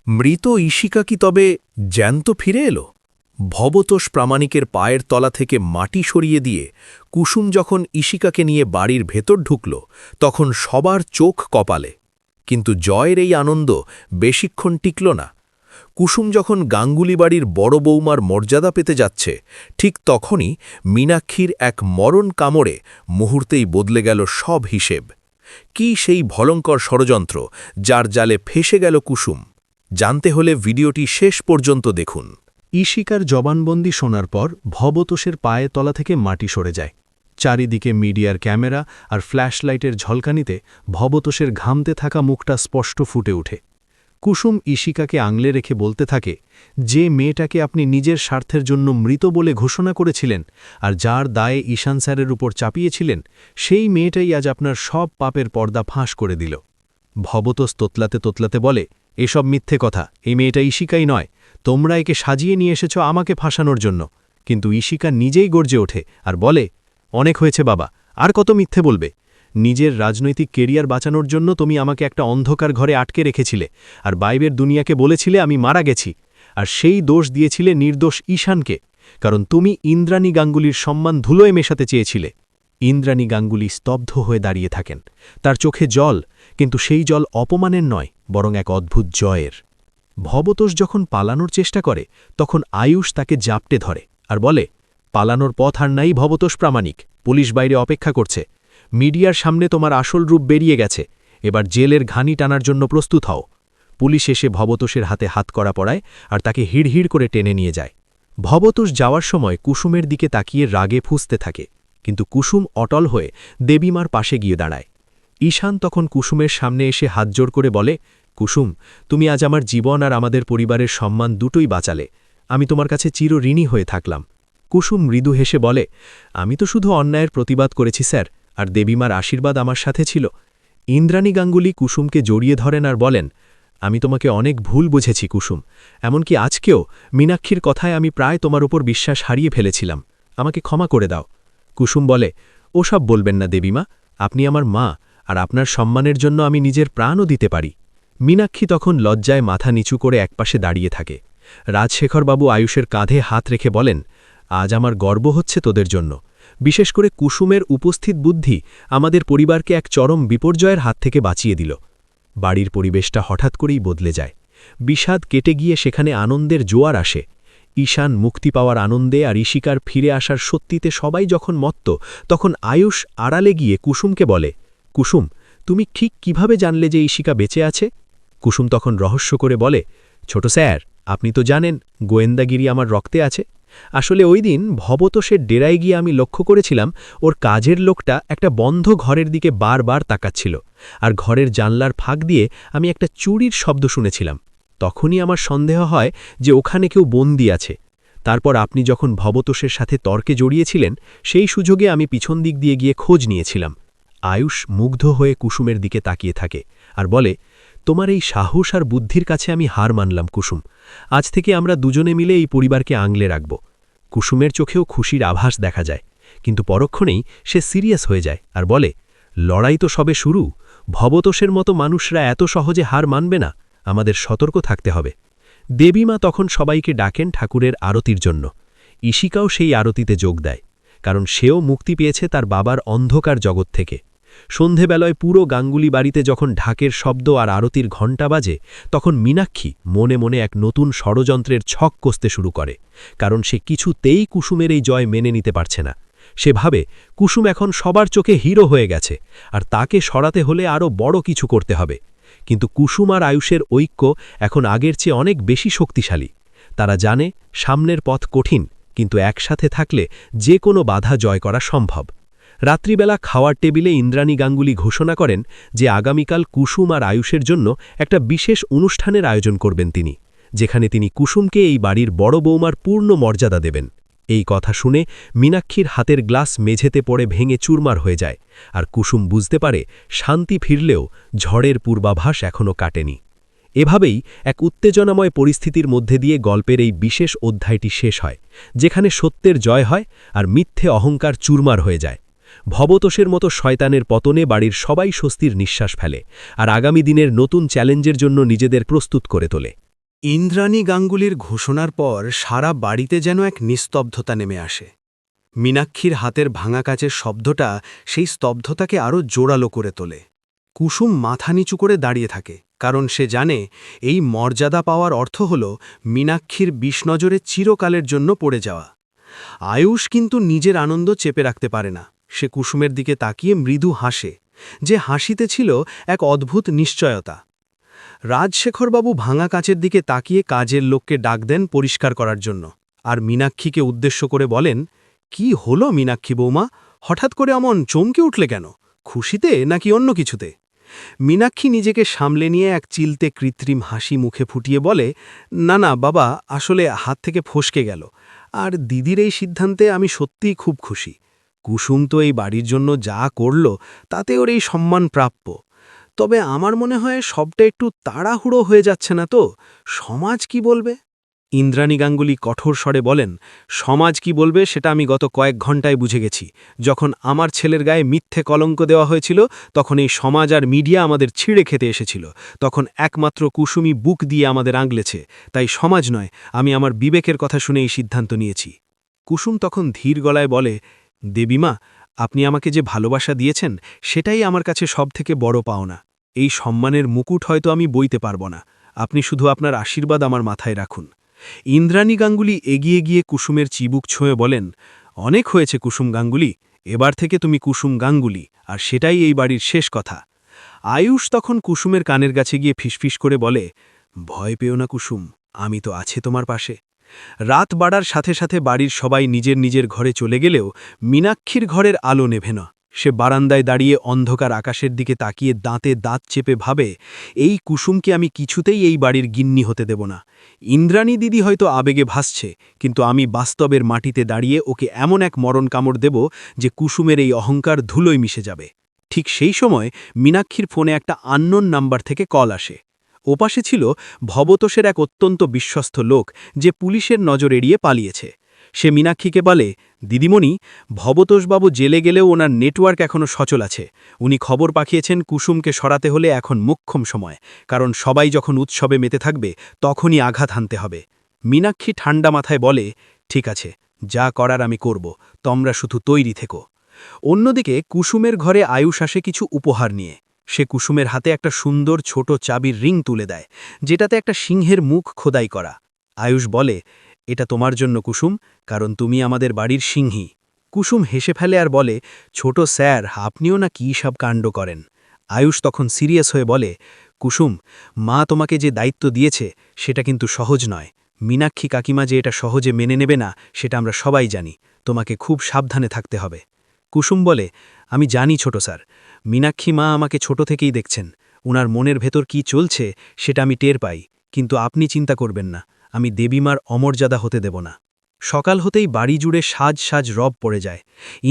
মৃত ঈশিকা কি তবে জ্যান্ত ফিরে এলো? ভবতোষ প্রামাণিকের পায়ের তলা থেকে মাটি সরিয়ে দিয়ে কুসুম যখন ঈশিকাকে নিয়ে বাড়ির ভেতর ঢুকল, তখন সবার চোখ কপালে। কিন্তু জয়ের এই আনন্দ বেশিক্ষণ টিকল না। কুসুম যখন গাঙ্গুলি বাড়ির বড় বৌমার মর্যাদা পেতে যাচ্ছে, ঠিক তখনই মীনাক্ষীর এক মরণ কামড়ে মুহূর্তেই বদলে গেল সব হিসেব। কি সেই ভয়ঙ্কর ষড়যন্ত্র যার জালে ফেসে গেল কুসুম? জানতে হলে ভিডিওটি শেষ পর্যন্ত দেখুন। ঈশিকার জবানবন্দি শোনার পর ভবতোষের পায়ে তলা থেকে মাটি সরে যায়। চারিদিকে মিডিয়ার ক্যামেরা আর ফ্ল্যাশলাইটের ঝলকানিতে ভবতোষের ঘামতে থাকা মুখটা স্পষ্ট ফুটে ওঠে। কুসুম ঈশিকাকে আঙলে রেখে বলতে থাকে, যে মেয়েটাকে আপনি নিজের স্বার্থের জন্য মৃত বলে ঘোষণা করেছিলেন আর যার দায়ে ঈশান স্যারের উপর চাপিয়েছিলেন, সেই মেয়েটাই আজ আপনার সব পাপের পর্দা ফাঁস করে দিল। ভবতোষ তোতলাতে তোতলাতে বলে, এসব মিথ্যে কথা, এই মেয়েটা ঈশিকাই নয়, তোমরা একে সাজিয়ে নিয়ে এসেছ আমাকে ফাঁসানোর জন্য। কিন্তু ঈশিকা নিজেই গর্জে ওঠে আর বলে, অনেক হয়েছে বাবা, আর কত মিথ্যে বলবে? নিজের রাজনৈতিক কেরিয়ার বাঁচানোর জন্য তুমি আমাকে একটা অন্ধকার ঘরে আটকে রেখেছিলে আর বাইরের দুনিয়াকে বলেছিলে আমি মারা গেছি, আর সেই দোষ দিয়েছিলে নির্দোষ ঈশানকে, কারণ তুমি ইন্দ্রাণী গাঙ্গুলির সম্মান ধুলোয় মেশাতে চেয়েছিলে। ইন্দ্রাণী গাঙ্গুলি স্তব্ধ হয়ে দাঁড়িয়ে থাকেন। তার চোখে জল, কিন্তু সেই জল অপমানের নয়, বরং এক অদ্ভুত জয়ের। ভবতোষ যখন পালানোর চেষ্টা করে, তখন আয়ুষ তাকে জাপটে ধরে আর বলে, পালানোর পথ আর নাই ভবতোষ প্রামাণিক, পুলিশ বাইরে অপেক্ষা করছে। মিডিয়ার সামনে তোমার আসল রূপ বেরিয়ে গেছে, এবার জেলের ঘানি টানার জন্য প্রস্তুত হও। পুলিশ এসে ভবতোষের হাতে হাত করা পড়ায় আর তাকে হিড়হিড় করে টেনে নিয়ে যায়। ভবতোষ যাওয়ার সময় কুসুমের দিকে তাকিয়ে রাগে ফুঁসতে থাকে, কিন্তু কুসুম অটল হয়ে দেবীমার পাশে গিয়ে দাঁড়ায়। ঈশান তখন কুসুমের সামনে এসে হাতজোড় করে বলে, কুসুম, তুমি আজ আমার জীবন আর আমাদের পরিবারের সম্মান দুটোই বাঁচালে, আমি তোমার কাছে চির ঋণী হয়ে থাকলাম। কুসুম মৃদু হেসে বলে, আমি তো শুধু অন্যায়ের প্রতিবাদ করেছি স্যার, আর দেবীমার আশীর্বাদ আমার সাথে ছিল। ইন্দ্রাণী গাঙ্গুলি কুসুমকে জড়িয়ে ধরেন আর বলেন, আমি তোমাকে অনেক ভুল বুঝেছি কুসুম, এমনকি আজকেও মীনাক্ষীর কথায় আমি প্রায় তোমার উপর বিশ্বাস হারিয়ে ফেলেছিলাম, আমাকে ক্ষমা করে দাও। কুসুম বলে, ওসব বলবেন না দেবীমা, আপনি আমার মা, আর আপনার সম্মানের জন্য আমি নিজের প্রাণও দিতে পারি। মীনাক্ষী তখন লজ্জায় মাথা নিচু করে একপাশে দাঁড়িয়ে থাকে। রাজশেখরবাবু আয়ুষের কাঁধে হাত রেখে বলেন, আজ আমার গর্ব হচ্ছে তোদের জন্য, বিশেষ করে কুসুমের উপস্থিত বুদ্ধি আমাদের পরিবারকে এক চরম বিপর্যয়ের হাত থেকে বাঁচিয়ে দিল। বাড়ির পরিবেশটা হঠাৎ করেই বদলে যায়। বিষাদ কেটে গিয়ে সেখানে আনন্দের জোয়ার আসে। ঈশান মুক্তি পাওয়ার আনন্দে আর ঈশিকার ফিরে আসার সত্যিতে সবাই যখন মত্ত, তখন আয়ুষ আড়ালে গিয়ে কুসুমকে বলে, কুসুম, তুমি ঠিক কিভাবে জানলে যে ঈশিকা বেঁচে আছে? কুসুম তখন রহস্য করে বলে, ছোট স্যার, আপনি তো জানেন গোয়েন্দাগিরি আমার রক্তে আছে। আসলে ওই দিন ভবতোষের ডেরায় গিয়ে আমি লক্ষ্য করেছিলাম ওর কাজের লোকটা একটা বন্ধ ঘরের দিকে বারবার তাকাচ্ছিল, আর ঘরের জানলার ফাঁক দিয়ে আমি একটা চুরির শব্দ শুনেছিলাম। তখনই আমার সন্দেহ হয় যে ওখানে কেউ বন্দী আছে। তারপর আপনি যখন ভবতোষের সাথে তর্কে জড়িয়েছিলেন, সেই সুযোগে আমি পিছন দিক দিয়ে গিয়ে খোঁজ নিয়েছিলাম। আয়ুষ মুগ্ধ হয়ে কুসুমের দিকে তাকিয়ে থাকে আর বলে, তোমার এই সাহস আর বুদ্ধির কাছে আমি হার মানলাম কুসুম, আজ থেকে আমরা দুজনে মিলে এই পরিবারকে আঙলে রাখব। কুসুমের চোখেও খুশির আভাস দেখা যায়, কিন্তু পরক্ষণেই সে সিরিয়াস হয়ে যায় আর বলে, লড়াই তো সবে শুরু, ভবতোষের মতো মানুষরা এত সহজে হার মানবে না, আমাদের সতর্ক থাকতে হবে। দেবীমা তখন সবাইকে ডাকেন ঠাকুরের আরতির জন্য। ঈশিকাও সেই আরতিতে যোগ দেয়, কারণ সেও মুক্তি পেয়েছে তার বাবার অন্ধকার জগৎ থেকে। সন্ধেবেলায় পুরো গাঙ্গুলি বাড়িতে যখন ঢাকের শব্দ আর আরতির ঘণ্টা বাজে, তখন মীনাক্ষী মনে মনে এক নতুন ষড়যন্ত্রের ছক কষতে শুরু করে, কারণ সে কিছুতেই কুসুমের এই জয় মেনে নিতে পারছে না। সে ভাবে কুসুম এখন সবার চোখে হিরো হয়ে গেছে, আর তাকে সরাতে হলে আরও বড় কিছু করতে হবে। কিন্তু কুসুম আর আয়ুষের ঐক্য এখন আগের চেয়ে অনেক বেশি শক্তিশালী। তারা জানে সামনের পথ কঠিন, কিন্তু একসাথে থাকলে যে কোনো বাধা জয় করা সম্ভব। রাত্রিবেলা খাওয়ার টেবিলে ইন্দ্রাণী গাঙ্গুলি ঘোষণা করেন যে আগামীকাল কুসুম আর আয়ুষের জন্য একটা বিশেষ অনুষ্ঠানের আয়োজন করবেন তিনি, যেখানে তিনি কুসুমকে এই বাড়ির বড় বৌমার পূর্ণ মর্যাদা দেবেন। এই কথা শুনে মীনাক্ষীর হাতের গ্লাস মেঝেতে পড়ে ভেঙে চুরমার হয়ে যায়, আর কুসুম বুঝতে পারে শান্তি ফিরলেও ঝড়ের পূর্বাভাস এখনও কাটেনি। এভাবেই এক উত্তেজনাময় পরিস্থিতির মধ্যে দিয়ে গল্পের এই বিশেষ অধ্যায়টি শেষ হয়, যেখানে সত্যের জয় হয় আর মিথ্যে অহংকার চুরমার হয়ে যায়। ভবতোষের মতো শয়তানের পতনে বাড়ির সবাই স্বস্তির নিঃশ্বাস ফেলে আর আগামী দিনের নতুন চ্যালেঞ্জের জন্য নিজেদের প্রস্তুত করে তোলে। ইন্দ্রাণী গাঙ্গুলির ঘোষণার পর সারা বাড়িতে যেন এক নিস্তব্ধতা নেমে আসে। মীনাক্ষীর হাতের ভাঙা কাচের শব্দটা সেই স্তব্ধতাকে আরও জোরালো করে তোলে। কুসুম মাথা নিচু করে দাঁড়িয়ে থাকে, কারণ সে জানে এই মর্যাদা পাওয়ার অর্থ হল মীনাক্ষীর বিষনজরে চিরকালের জন্য পড়ে যাওয়া। আয়ুষ কিন্তু নিজের আনন্দ চেপে রাখতে পারে না। সে কুসুমের দিকে তাকিয়ে মৃদু হাসে, যে হাসিতে ছিল এক অদ্ভুত নিশ্চয়তা। রাজশেখরবাবু ভাঙা কাচের দিকে তাকিয়ে কাজের লোককে ডাক দেন পরিষ্কার করার জন্য, আর মীনাক্ষীকে উদ্দেশ্য করে বলেন, কি হলো মীনাক্ষী বৌমা, হঠাৎ করে অমন চমকে উঠলে কেন? খুশিতে নাকি অন্য কিছুতে? মীনাক্ষী নিজেকে সামলে নিয়ে এক চিলতে কৃত্রিম হাসি মুখে ফুটিয়ে বলে, না না বাবা, আসলে হাত থেকে ফসকে গেল। আর দিদির এই সিদ্ধান্তে আমি সত্যিই খুব খুশি। কুসুম তো এই বাড়ির জন্য যা করল তাতে ওর এই সম্মান প্রাপ্য। তবে আমার মনে হয় সবটা একটু তাড়াহুড়ো হয়ে যাচ্ছে না তো? সমাজ কি বলবে? ইন্দ্রাণী গাঙ্গুলি কঠোর স্বরে বলেন, সমাজ কি বলবে সেটা আমি গত কয়েক ঘন্টায় বুঝে গেছি। যখন আমার ছেলের গায়ে মিথ্যে কলঙ্ক দেওয়া হয়েছিল, তখন এই সমাজ আর মিডিয়া আমাদের ছিঁড়ে খেতে এসেছিল। তখন একমাত্র কুসুমই বুক দিয়ে আমাদের আঁগলেছে। তাই সমাজ নয়, আমি আমার বিবেকের কথা শুনে এই সিদ্ধান্ত নিয়েছি। কুসুম তখন ধীর গলায় বলে, দেবীমা, আপনি আমাকে যে ভালোবাসা দিয়েছেন সেটাই আমার কাছে সবথেকে বড় পাওনা। এই সম্মানের মুকুট হয়তো আমি বইতে পারব না, আপনি শুধু আপনার আশীর্বাদ আমার মাথায় রাখুন। ইন্দ্রাণী গাঙ্গুলি এগিয়ে গিয়ে কুসুমের চিবুক ছুঁয়ে বলেন, অনেক হয়েছে কুসুম গাঙ্গুলি, এবার থেকে তুমি কুসুম গাঙ্গুলি, আর সেটাই এই বাড়ির শেষ কথা। আয়ুষ তখন কুসুমের কানের কাছে গিয়ে ফিসফিস করে বলে, ভয় পেও না কুসুম, আমি তো আছি তোমার পাশে। রাত বাড়ার সাথে সাথে বাড়ির সবাই নিজের নিজের ঘরে চলে গেলেও মীনাক্ষীর ঘরের আলো নেভে না। সে বারান্দায় দাঁড়িয়ে অন্ধকার আকাশের দিকে তাকিয়ে দাঁতে দাঁত চেপে ভাবে, এই কুসুমকে আমি কিছুতেই এই বাড়ির গিন্নি হতে দেব না। ইন্দ্রাণী দিদি হয়তো আবেগে ভাসছে, কিন্তু আমি বাস্তবের মাটিতে দাঁড়িয়ে ওকে এমন এক মরণ কামড় দেব যে কুসুমের এই অহংকার ধুলোয় মিশে যাবে। ঠিক সেই সময় মীনাক্ষীর ফোনে একটা আননোন নাম্বার থেকে কল আসে। ওপাশে ছিল ভবতোষের এক অত্যন্ত বিশ্বস্ত লোক, যে পুলিশের নজর এড়িয়ে পালিয়েছে। সে মীনাক্ষীকে বলে, দিদিমণি, ভবতোষবাবু জেলে গেলেও ওনার নেটওয়ার্ক এখনও সচল আছে। উনি খবর পাঠিয়েছেন কুসুমকে সরাতে হলে এখন মোক্ষম সময়, কারণ সবাই যখন উৎসবে মেতে থাকবে তখনই আঘাত হানতে হবে। মীনাক্ষী ঠান্ডা মাথায় বলে, ঠিক আছে, যা করার আমি করব, তোমরা শুধু তৈরি থেকো। অন্যদিকে কুসুমের ঘরে আয়ুষ আসে কিছু উপহার নিয়ে। সে কুসুমের হাতে একটা সুন্দর ছোট চাবির রিং তুলে দেয়, যেটাতে একটা সিংহের মুখ খোদাই করা। আয়ুষ বলে, এটা তোমার জন্য কুসুম, কারণ তুমি আমাদের বাড়ির সিংহী। কুসুম হেসে ফেলে আর বলে, ছোট স্যার, আপনিও না কী সব কাণ্ড করেন। আয়ুষ তখন সিরিয়াস হয়ে বলে, কুসুম, মা তোমাকে যে দায়িত্ব দিয়েছে সেটা কিন্তু সহজ নয়। মীনাক্ষী কাকিমা যে এটা সহজে মেনে নেবে না সেটা আমরা সবাই জানি। তোমাকে খুব সাবধানে থাকতে হবে। কুসুম বলে, আমি জানি ছোট স্যার, মীনাক্ষী মা আমাকে ছোট থেকেই দেখছেন। উনার মনের ভেতর কি চলছে সেটা আমি টের পাই, কিন্তু আপনি চিন্তা করবেন না, আমি দেবীমার অমর্যাদা হতে দেব না। সকাল হতেই বাড়ি জুড়ে সাজ সাজ রব পড়ে যায়।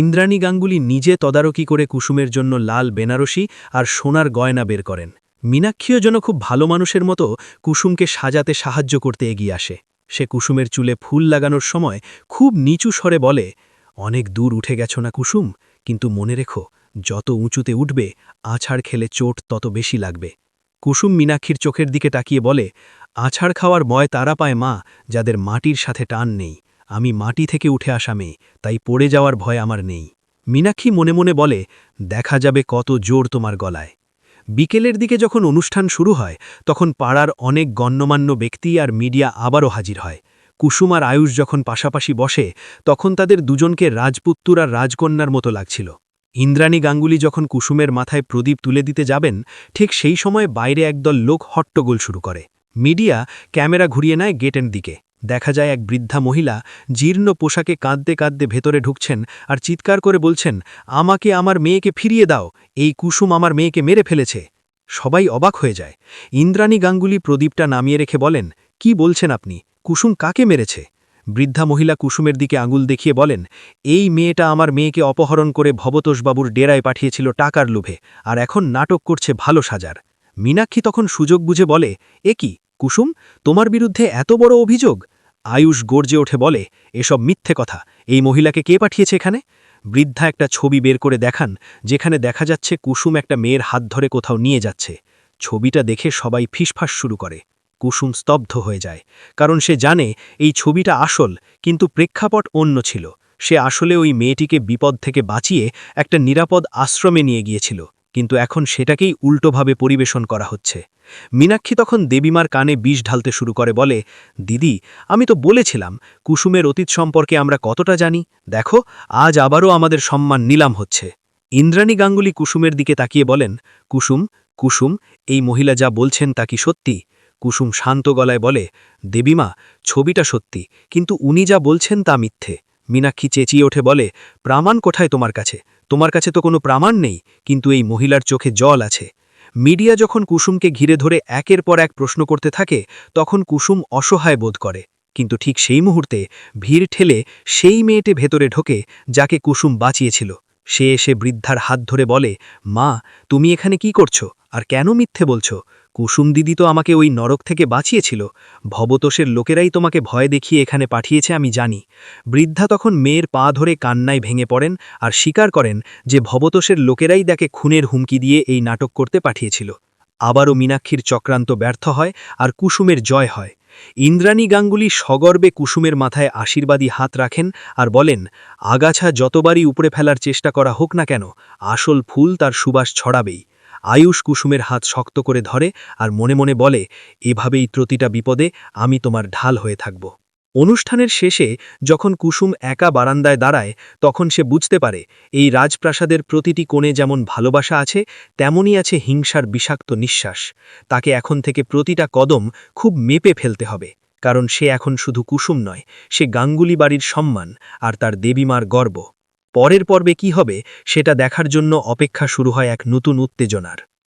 ইন্দ্রাণী গাঙ্গুলি নিজে তদারকি করে কুসুমের জন্য লাল বেনারসি আর সোনার গয়না বের করেন। মীনাক্ষীও যেন খুব ভালো মানুষের মতো কুসুমকে সাজাতে সাহায্য করতে এগিয়ে আসে। সে কুসুমের চুলে ফুল লাগানোর সময় খুব নিচু স্বরে বলে, অনেক দূর উঠে গেছ না কুসুম, কিন্তু মনে রেখো, যত উঁচুতে উঠবে আছাড় খেলে চোট তত বেশি লাগবে। কুসুম মীনাক্ষীর চোখের দিকে তাকিয়ে বলে, আছাড় খাওয়ার ভয় তারা পায় মা, যাদের মাটির সাথে টান নেই। আমি মাটি থেকে উঠে আসা মেয়ে, তাই পড়ে যাওয়ার ভয় আমার নেই। মীনাক্ষী মনে মনে বলে, দেখা যাবে কত জোর তোমার গলায়। বিকেলের দিকে যখন অনুষ্ঠান শুরু হয় তখন পাড়ার অনেক গণ্যমান্য ব্যক্তি আর মিডিয়া আবারও হাজির হয়। কুসুম আর আয়ুষ যখন পাশাপাশি বসে তখন তাদের দুজনকে রাজপুত্তুর আর রাজকন্যার মতো লাগছিল। ইন্দ্রাণী গাঙ্গুলি যখন কুসুমের মাথায় প্রদীপ তুলে দিতে যাবেন, ঠিক সেই সময় বাইরে একদল লোক হট্টগোল শুরু করে। মিডিয়া ক্যামেরা ঘুরিয়ে নেয় গেটের দিকে। দেখা যায় এক বৃদ্ধা মহিলা জীর্ণ পোশাকে কাঁদতে কাঁদতে ভেতরে ঢুকছেন আর চিৎকার করে বলছেন, আমাকে আমার মেয়েকে ফিরিয়ে দাও, এই কুসুম আমার মেয়েকে মেরে ফেলেছে। সবাই অবাক হয়ে যায়। ইন্দ্রাণী গাঙ্গুলি প্রদীপটা নামিয়ে রেখে বলেন, কি বলছেন আপনি? কুসুম কাকে মেরেছে? বৃদ্ধা মহিলা কুসুমের দিকে আঙুল দেখিয়ে বলেন, এই মেয়েটা আমার মেয়েকে অপহরণ করে ভবতোষবাবুর ডেরায় পাঠিয়েছিল টাকার লোভে, আর এখন নাটক করছে ভালো সাজার। মীনাক্ষী তখন সুযোগ বুঝে বলে, এ কি কুসুম, তোমার বিরুদ্ধে এত বড় অভিযোগ? আয়ুষ গর্জে ওঠে বলে, এসব মিথ্যে কথা, এই মহিলাকে কে পাঠিয়েছে এখানে? বৃদ্ধা একটা ছবি বের করে দেখান, যেখানে দেখা যাচ্ছে কুসুম একটা মেয়ের হাত ধরে কোথাও নিয়ে যাচ্ছে। ছবিটা দেখে সবাই ফিসফাস শুরু করে। কুসুম স্তব্ধ হয়ে যায়, কারণ সে জানে এই ছবিটা আসল, কিন্তু প্রেক্ষাপট অন্য ছিল। সে আসলে ওই মেয়েটিকে বিপদ থেকে বাঁচিয়ে একটা নিরাপদ আশ্রমে নিয়ে গিয়েছিল, কিন্তু এখন সেটাকেই উল্টোভাবে পরিবেশন করা হচ্ছে। মীনাক্ষী তখন দেবীমার কানে বিষ ঢালতে শুরু করে, বলে, দিদি, আমি তো বলেছিলাম কুসুমের অতীত সম্পর্কে আমরা কতটা জানি। দেখো, আজ আবারও আমাদের সম্মান নিলাম হচ্ছে। ইন্দ্রাণী গাঙ্গুলি কুসুমের দিকে তাকিয়ে বলেন, কুসুম, কুসুম, এই মহিলা যা বলছেন তা কি সত্যি? কুসুম শান্ত গলায় বলে, দেবীমা, ছবিটা সত্যি, কিন্তু উনি যা বলছেন তা মিথ্যে। মীনাক্ষী চেঁচিয়ে ওঠে, বলে, প্রমাণ কোথায় তোমার কাছে? তোমার কাছে তো কোনো প্রমাণ নেই, কিন্তু এই মহিলার চোখে জল আছে। মিডিয়া যখন কুসুমকে ঘিরে ধরে একের পর এক প্রশ্ন করতে থাকে, তখন কুসুম অসহায় বোধ করে। কিন্তু ঠিক সেই মুহূর্তে ভিড় ঠেলে সেই মেয়েটে ভেতরে ঢোকে যাকে কুসুম বাঁচিয়েছিল। সে এসে বৃদ্ধার হাত ধরে বলে, মা, তুমি এখানে কি করছো, আর কেন মিথ্যে বলছো? কুসুম দিদি তো আমাকে ওই নরক থেকে বাঁচিয়েছিল। ভবতোষের লোকেরাই তোমাকে ভয় দেখিয়ে এখানে পাঠিয়েছে, আমি জানি। বৃদ্ধা তখন মেয়ের পা ধরে কান্নায় ভেঙে পড়েন আর স্বীকার করেন যে ভবতোষের লোকেরাই তাকে খুনের হুমকি দিয়ে এই নাটক করতে পাঠিয়েছিল। আবারও মীনাক্ষীর চক্রান্ত ব্যর্থ হয় আর কুসুমের জয় হয়। ইন্দ্রাণী গাঙ্গুলি সগর্বে কুসুমের মাথায় আশীর্বাদী হাত রাখেন আর বলেন, আগাছা যতবারই উপড়ে ফেলার চেষ্টা করা হোক না কেন, আসল ফুল তার সুবাস ছড়াবেই। আয়ুষ কুসুমের হাত শক্ত করে ধরে আর মনে মনে বলে, এভাবেই প্রতিটা বিপদে আমি তোমার ঢাল হয়ে থাকব। অনুষ্ঠানের শেষে যখন কুসুম একা বারান্দায় দাঁড়ায়, তখন সে বুঝতে পারে এই রাজপ্রাসাদের প্রতিটি কোণে যেমন ভালোবাসা আছে, তেমনই আছে হিংসার বিষাক্ত নিঃশ্বাস। তাকে এখন থেকে প্রতিটা কদম খুব মেপে ফেলতে হবে, কারণ সে এখন শুধু কুসুম নয়, সে গাঙ্গুলি বাড়ির সম্মান আর তার দেবীমার গর্ব। পরের পর্বে কি হবে সেটা দেখার জন্য অপেক্ষা শুরু হয় এক নতুন উত্তেজনার।